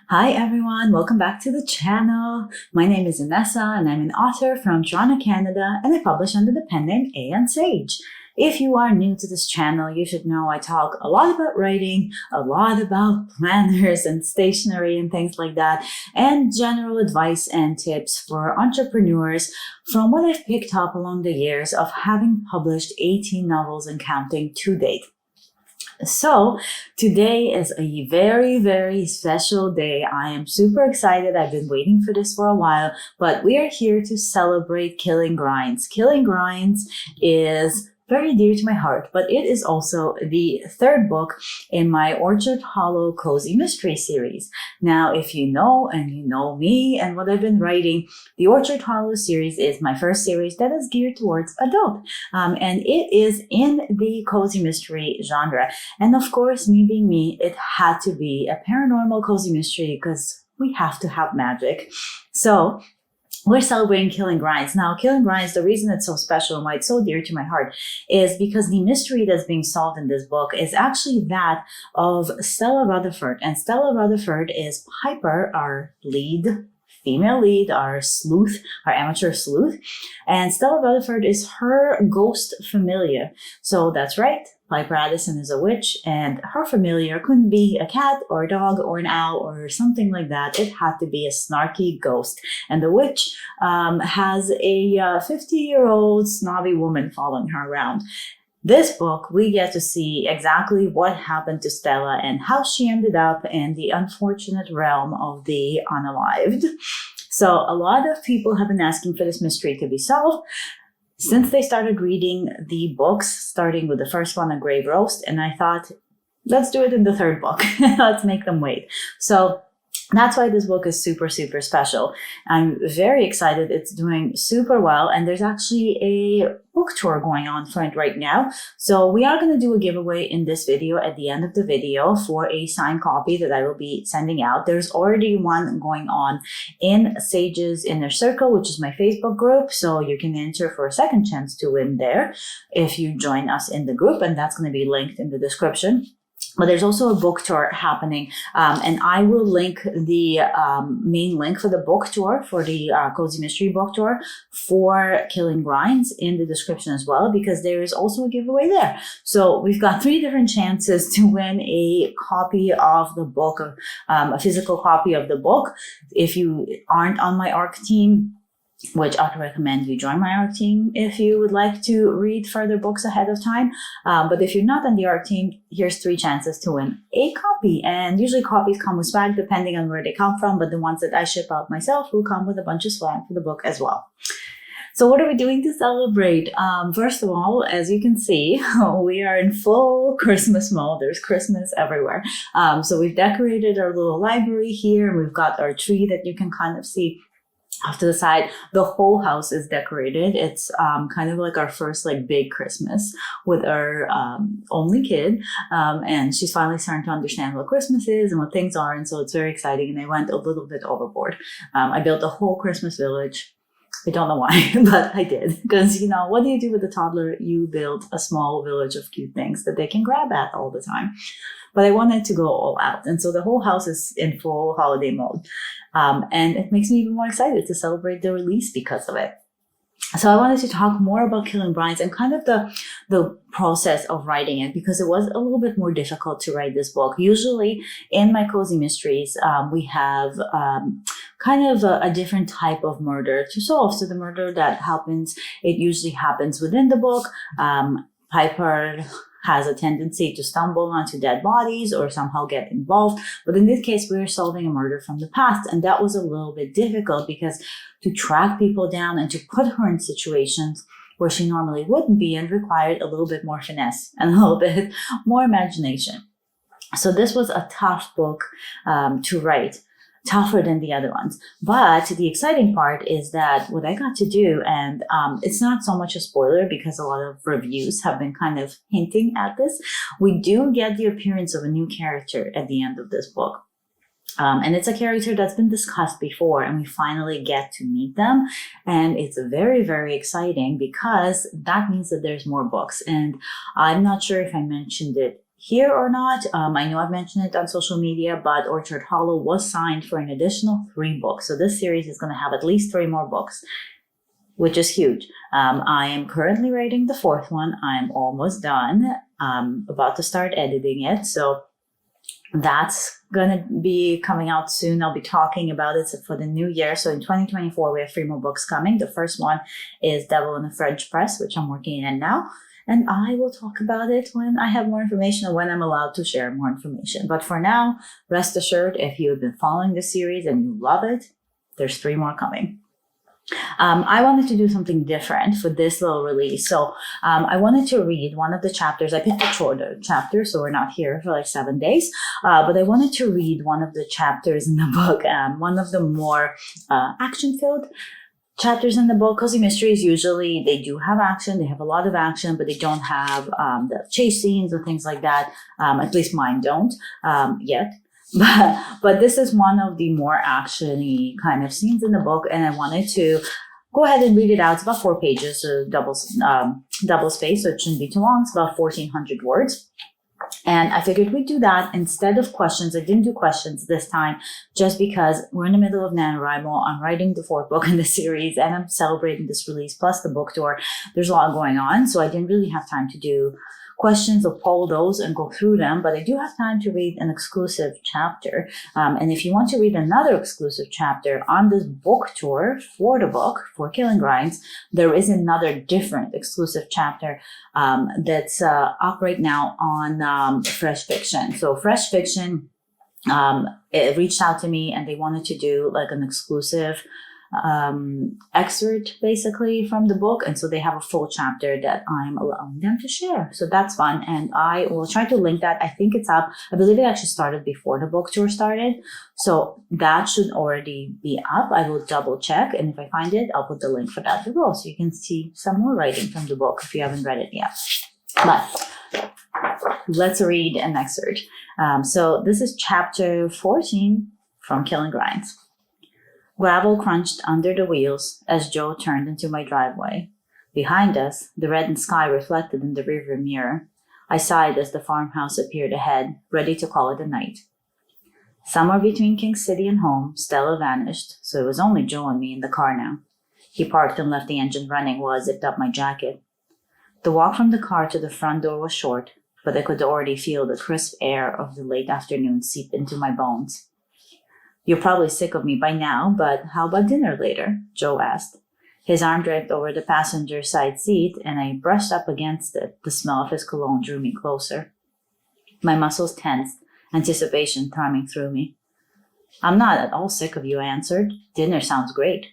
Hi everyone, welcome back to the channel. My name is Addison and I'm an author from Toronto, Canada, and I publish under the pen name A. Sage. If you are new to this channel, you should know I talk a lot about writing, a lot about planners and stationery and things like that, and general advice and tips for entrepreneurs from what I've picked up along the years of having published 18 novels and counting to date. So today is a very, very special day. I am super excited. I've been waiting for this for a while, but we are here to celebrate Killing Grinds. Killing Grinds is very dear to my heart, but it is also the third book in my Orchard Hollow Cozy Mystery series. Now, if you know and you know me and what I've been writing, the Orchard Hollow series is my first series that is geared towards adult. And it is in the cozy mystery genre. And of course, me being me, it had to be a paranormal cozy mystery because we have to have magic. So we're celebrating Killing Grinds. Now, Killing Grinds, the reason it's so special and why it's so dear to my heart is because the mystery that's being solved in this book is actually that of Stella Rutherford. And Stella Rutherford is Piper, our female lead, our sleuth, our amateur sleuth. And Stella Rutherford is her ghost familiar. So that's right. Piper Addison is a witch, and her familiar couldn't be a cat or a dog or an owl or something like that. It had to be a snarky ghost. And the witch has a 50-year-old snobby woman following her around. This book, we get to see exactly what happened to Stella and how she ended up in the unfortunate realm of the unalived. So a lot of people have been asking for this mystery to be solved since they started reading the books, starting with the first one, A Grave Roast, and I thought, let's do it in the third book. Let's make them wait. So that's why this book is super, super special. I'm very excited. It's doing super well. And there's actually a book tour going on for it right now. So we are going to do a giveaway in this video at the end of the video for a signed copy that I will be sending out. There's already one going on in Sage's Inner Circle, which is my Facebook group. So you can enter for a second chance to win there if you join us in the group. And that's going to be linked in the description. But there's also a book tour happening, and I will link the main link for the book tour, for the Cozy Mystery book tour for Killing Grinds in the description as well, because there is also a giveaway there. So we've got 3 different chances to win a copy of the book, a physical copy of the book. If you aren't on my ARC team, which I'd recommend you join my ARC team if you would like to read further books ahead of time. But if you're not on the ARC team, here's 3 chances to win a copy. And usually copies come with swag depending on where they come from, but the ones that I ship out myself will come with a bunch of swag for the book as well. So what are we doing to celebrate? First of all, as you can see, we are in full Christmas mode. There's Christmas everywhere. So we've decorated our little library here. We've got our tree that you can kind of see off to the side. The whole house is decorated. It's kind of like our first big Christmas with our only kid. And she's finally starting to understand what Christmas is and what things are. And so it's very exciting. And I went a little bit overboard. I built a whole Christmas village. I don't know why, but I did. Because, what do you do with a toddler? You build a small village of cute things that they can grab at all the time. But I wanted to go all out. And so the whole house is in full holiday mode. And it makes me even more excited to celebrate the release because of it. So I wanted to talk more about Killing Grinds and kind of the process of writing it, because it was a little bit more difficult to write this book. Usually in my cozy mysteries, we have kind of a different type of murder to solve. So the murder that happens, it usually happens within the book. Piper has a tendency to stumble onto dead bodies or somehow get involved. But in this case, we were solving a murder from the past. And that was a little bit difficult because to track people down and to put her in situations where she normally wouldn't be and required a little bit more finesse and a little bit more imagination. So this was a tough book to write. Tougher than the other ones. But the exciting part is that what I got to do, and it's not so much a spoiler because a lot of reviews have been kind of hinting at this, we do get the appearance of a new character at the end of this book. And it's a character that's been discussed before, and we finally get to meet them. And it's very, very exciting because that means that there's more books. And I'm not sure if I mentioned it here or not. I know I've mentioned it on social media, but Orchard Hollow was signed for an additional 3 books. So this series is going to have at least 3 more books, which is huge. I am currently writing the 4th one. I'm almost done. About to start editing it. So that's going to be coming out soon. I'll be talking about it for the new year. So in 2024, we have 3 more books coming. The first one is Devil in the French Press, which I'm working in now. And I will talk about it when I have more information or when I'm allowed to share more information. But for now, rest assured, if you have been following the series and you love it, there's 3 more coming. I wanted to do something different for this little release. So I wanted to read one of the chapters. I picked a shorter chapter, so we're not here for like 7 days. But I wanted to read one of the chapters in the book, one of the more action-filled chapters in the book. Cozy mysteries, usually they do have action. They have a lot of action, but they don't have the chase scenes and things like that. At least mine don't yet. But this is one of the more action-y kind of scenes in the book, and I wanted to go ahead and read it out. It's about 4 pages, so double space, so it shouldn't be too long. It's about 1,400 words. And I figured we'd do that instead of questions. I didn't do questions this time just because we're in the middle of NaNoWriMo. I'm writing the 4th book in the series, and I'm celebrating this release plus the book tour. There's a lot going on, so I didn't really have time to do questions or poll those and go through them, but I do have time to read an exclusive chapter. And if you want to read another exclusive chapter on this book tour for the book, for Killing Grinds, there is another different exclusive chapter that's up right now on Fresh Fiction. So Fresh Fiction it reached out to me and they wanted to do like an exclusive excerpt basically from the book, and so they have a full chapter that I'm allowing them to share, so that's fun, and I will try to link that. I think it's up. I believe it actually started before the book tour started, so that should already be up. I will double check, and if I find it, I'll put the link for that below so you can see some more writing from the book if you haven't read it yet. But let's read an excerpt. So this is chapter 14 from Killing Grinds. Gravel crunched under the wheels as Joe turned into my driveway. Behind us, the reddened sky reflected in the rearview mirror. I sighed as the farmhouse appeared ahead, ready to call it a night. Somewhere between King City and home, Stella vanished, so it was only Joe and me in the car now. He parked and left the engine running while I zipped up my jacket. The walk from the car to the front door was short, but I could already feel the crisp air of the late afternoon seep into my bones. You're probably sick of me by now, but how about dinner later? Joe asked. His arm draped over the passenger side seat, and I brushed up against it. The smell of his cologne drew me closer. My muscles tensed, anticipation thrumming through me. I'm not at all sick of you, I answered. Dinner sounds great.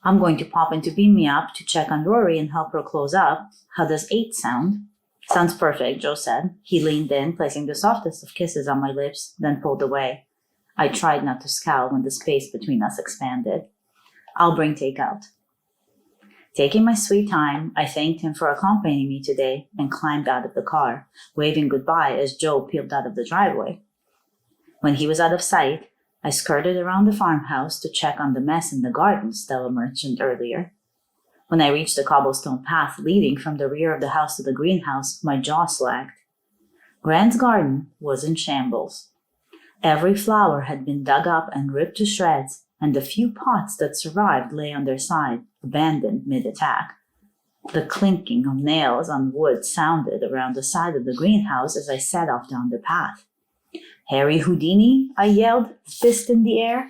I'm going to pop in to beam me up to check on Rory and help her close up. How does 8 sound? Sounds perfect, Joe said. He leaned in, placing the softest of kisses on my lips, then pulled away. I tried not to scowl when the space between us expanded. I'll bring takeout. Taking my sweet time, I thanked him for accompanying me today and climbed out of the car, waving goodbye as Joe peeled out of the driveway. When he was out of sight, I skirted around the farmhouse to check on the mess in the garden Stella mentioned earlier. When I reached the cobblestone path leading from the rear of the house to the greenhouse, my jaw slacked. Grant's garden was in shambles. Every flower had been dug up and ripped to shreds, and the few pots that survived lay on their side, abandoned mid-attack. The clinking of nails on wood sounded around the side of the greenhouse as I set off down the path. Harry Houdini, I yelled, fist in the air.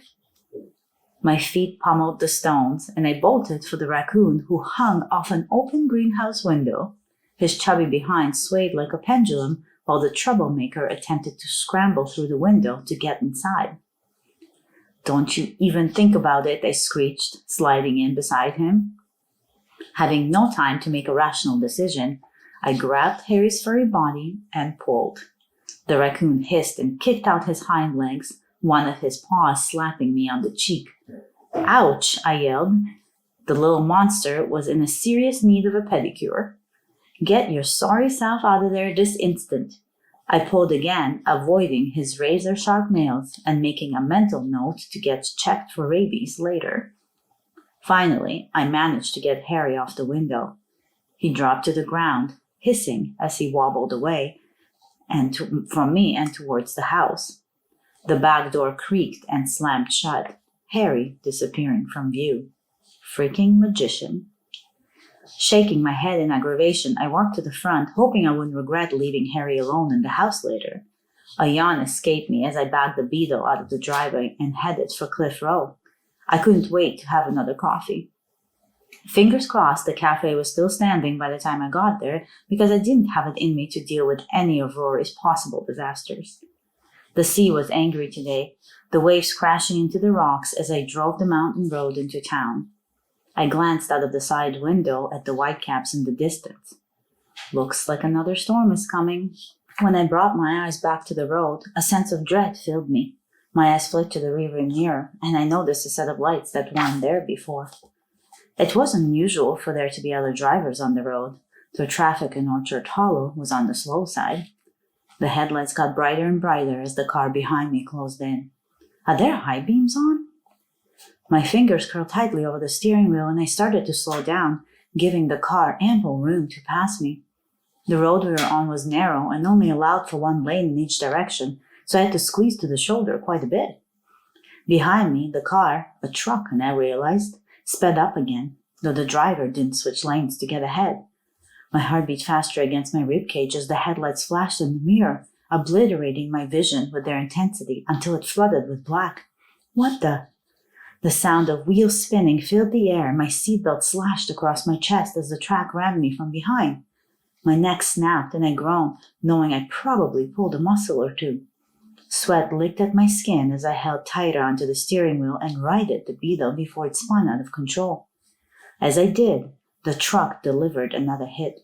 My feet pummeled the stones, and I bolted for the raccoon who hung off an open greenhouse window. His chubby behind swayed like a pendulum, while the troublemaker attempted to scramble through the window to get inside. Don't you even think about it, I screeched, sliding in beside him. Having no time to make a rational decision, I grabbed Harry's furry body and pulled. The raccoon hissed and kicked out his hind legs, one of his paws slapping me on the cheek. Ouch, I yelled. The little monster was in a serious need of a pedicure. Get your sorry self out of there this instant. I pulled again, avoiding his razor-sharp nails and making a mental note to get checked for rabies later. Finally, I managed to get Harry off the window. He dropped to the ground, hissing as he wobbled away, from me and towards the house. The back door creaked and slammed shut, Harry disappearing from view. Freaking magician. Shaking my head in aggravation, I walked to the front, hoping I wouldn't regret leaving Harry alone in the house later. A yawn escaped me as I backed the Beetle out of the driveway and headed for Cliff Row. I couldn't wait to have another coffee. Fingers crossed the cafe was still standing by the time I got there, because I didn't have it in me to deal with any of Rory's possible disasters. The sea was angry today, the waves crashing into the rocks as I drove the mountain road into town. I glanced out of the side window at the whitecaps in the distance. Looks like another storm is coming. When I brought my eyes back to the road, a sense of dread filled me. My eyes flicked to the rearview mirror, and I noticed a set of lights that weren't there before. It wasn't unusual for there to be other drivers on the road, though traffic in Orchard Hollow was on the slow side. The headlights got brighter and brighter as the car behind me closed in. Are there high beams on? My fingers curled tightly over the steering wheel and I started to slow down, giving the car ample room to pass me. The road we were on was narrow and only allowed for one lane in each direction, so I had to squeeze to the shoulder quite a bit. Behind me, the car, a truck, and I realized, sped up again, though the driver didn't switch lanes to get ahead. My heart beat faster against my ribcage as the headlights flashed in the mirror, obliterating my vision with their intensity until it flooded with black. What the? The sound of wheels spinning filled the air and my seatbelt slashed across my chest as the truck rammed me from behind. My neck snapped and I groaned, knowing I probably pulled a muscle or two. Sweat licked at my skin as I held tighter onto the steering wheel and righted the Beetle before it spun out of control. As I did, the truck delivered another hit.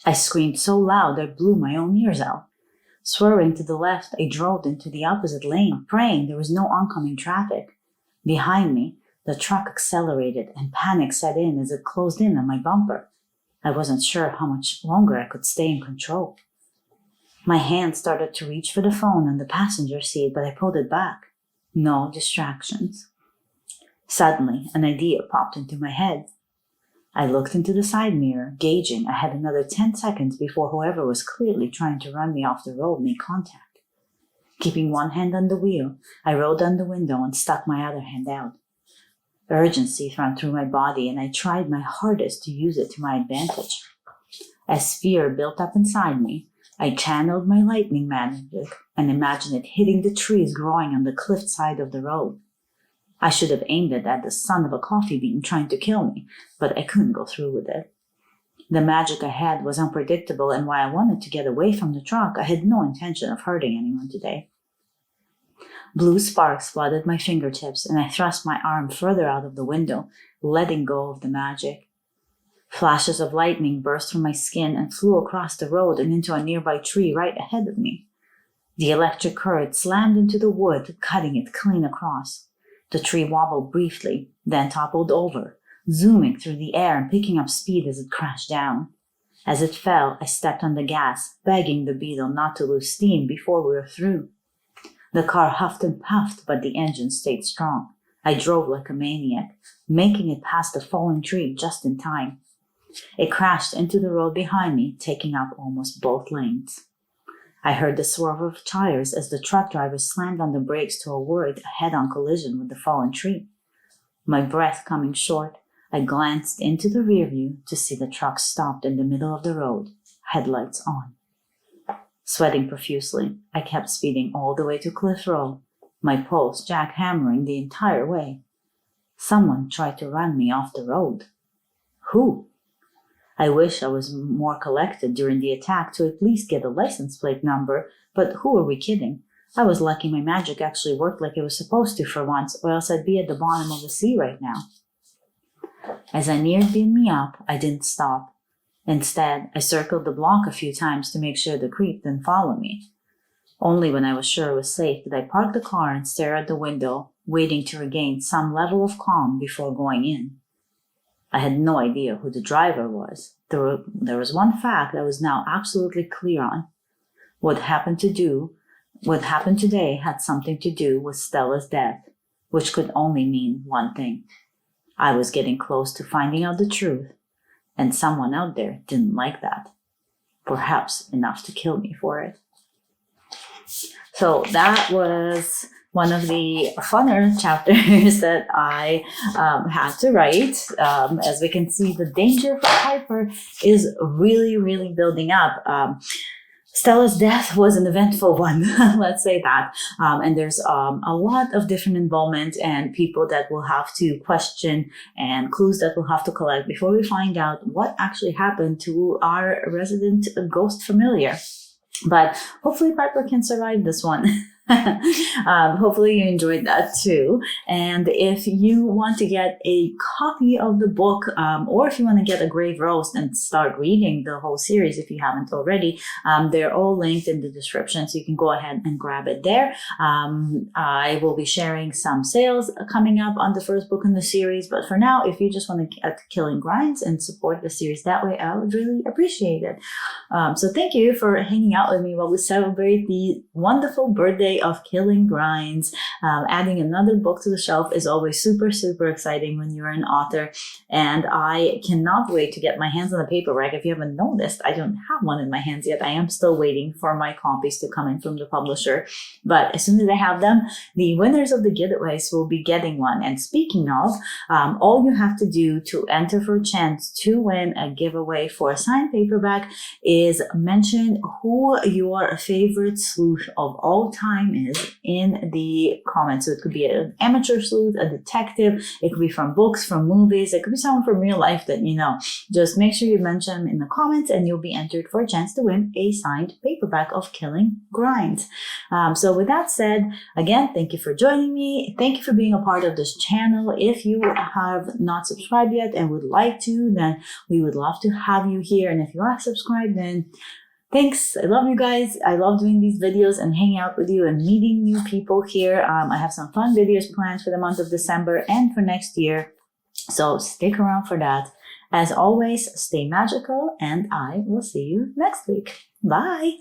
I screamed so loud I blew my own ears out. Swerving to the left, I drove into the opposite lane, praying there was no oncoming traffic. Behind me, the truck accelerated and panic set in as it closed in on my bumper. I wasn't sure how much longer I could stay in control. My hand started to reach for the phone on the passenger seat, but I pulled it back. No distractions. Suddenly, an idea popped into my head. I looked into the side mirror, gauging I had another 10 seconds before whoever was clearly trying to run me off the road made contact. Keeping one hand on the wheel, I rolled down the window and stuck my other hand out. Urgency ran through my body, and I tried my hardest to use it to my advantage. As fear built up inside me, I channeled my lightning magic and imagined it hitting the trees growing on the cliff side of the road. I should have aimed it at the son of a coffee bean trying to kill me, but I couldn't go through with it. The magic I had was unpredictable, and while I wanted to get away from the truck, I had no intention of hurting anyone today. Blue sparks flooded my fingertips, and I thrust my arm further out of the window, letting go of the magic. Flashes of lightning burst from my skin and flew across the road and into a nearby tree right ahead of me. The electric current slammed into the wood, cutting it clean across. The tree wobbled briefly, then toppled over, zooming through the air and picking up speed as it crashed down. As it fell, I stepped on the gas, begging the Beetle not to lose steam before we were through. The car huffed and puffed, but the engine stayed strong. I drove like a maniac, making it past the falling tree just in time. It crashed into the road behind me, taking up almost both lanes. I heard the swerve of tires as the truck driver slammed on the brakes to avoid a head-on collision with the fallen tree. My breath coming short, I glanced into the rearview to see the truck stopped in the middle of the road, headlights on. Sweating profusely, I kept speeding all the way to Cliff Row, my pulse jackhammering the entire way. Someone tried to run me off the road. Who? I wish I was more collected during the attack to at least get a license plate number, but who are we kidding? I was lucky my magic actually worked like it was supposed to for once, or else I'd be at the bottom of the sea right now. As I neared Beam Me Up, I didn't stop. Instead, I circled the block a few times to make sure the creep didn't follow me. Only when I was sure it was safe did I park the car and stare at the window, waiting to regain some level of calm before going in. I had no idea who the driver was. There was one fact I was now absolutely clear on. What happened today had something to do with Stella's death, which could only mean one thing. I was getting close to finding out the truth, and someone out there didn't like that. perhaps enough to kill me for it. So that was one of the funner chapters that I had to write. As we can see, the danger for Piper is really, really building up. Stella's death was an eventful one, let's say that. And there's a lot of different involvement and people that will have to question and clues that we'll have to collect before we find out what actually happened to our resident ghost familiar. But hopefully Piper can survive this one. Hopefully you enjoyed that too. And if you want to get a copy of the book, or if you want to get a grave roast and start reading the whole series if you haven't already, they're all linked in the description, so you can go ahead and grab it there. I will be sharing some sales coming up on the first book in the series, but for now, if you just want to get Killing Grinds and support the series that way, I would really appreciate it. So thank you for hanging out with me while we celebrate the wonderful birthday of Killing Grinds. Adding another book to the shelf is always super, super exciting when you're an author, and I cannot wait to get my hands on the paperback. If you haven't noticed, I don't have one in my hands yet. I am still waiting for my copies to come in from the publisher, but as soon as I have them, the winners of the giveaways will be getting one. And speaking of, all you have to do to enter for a chance to win a giveaway for a signed paperback is mention who your favorite sleuth of all time is in the comments. So it could be an amateur sleuth, a detective, it could be from books, from movies, it could be someone from real life that you know. Just make sure you mention them in the comments and you'll be entered for a chance to win a signed paperback of Killing Grinds. So with that said, again, thank you for joining me. Thank you for being a part of this channel. If you have not subscribed yet and would like to, then we would love to have you here. And if you are subscribed, then thanks. I love you guys. I love doing these videos and hanging out with you and meeting new people here. I have some fun videos planned for the month of December and for next year. So stick around for that. As always, stay magical and I will see you next week. Bye.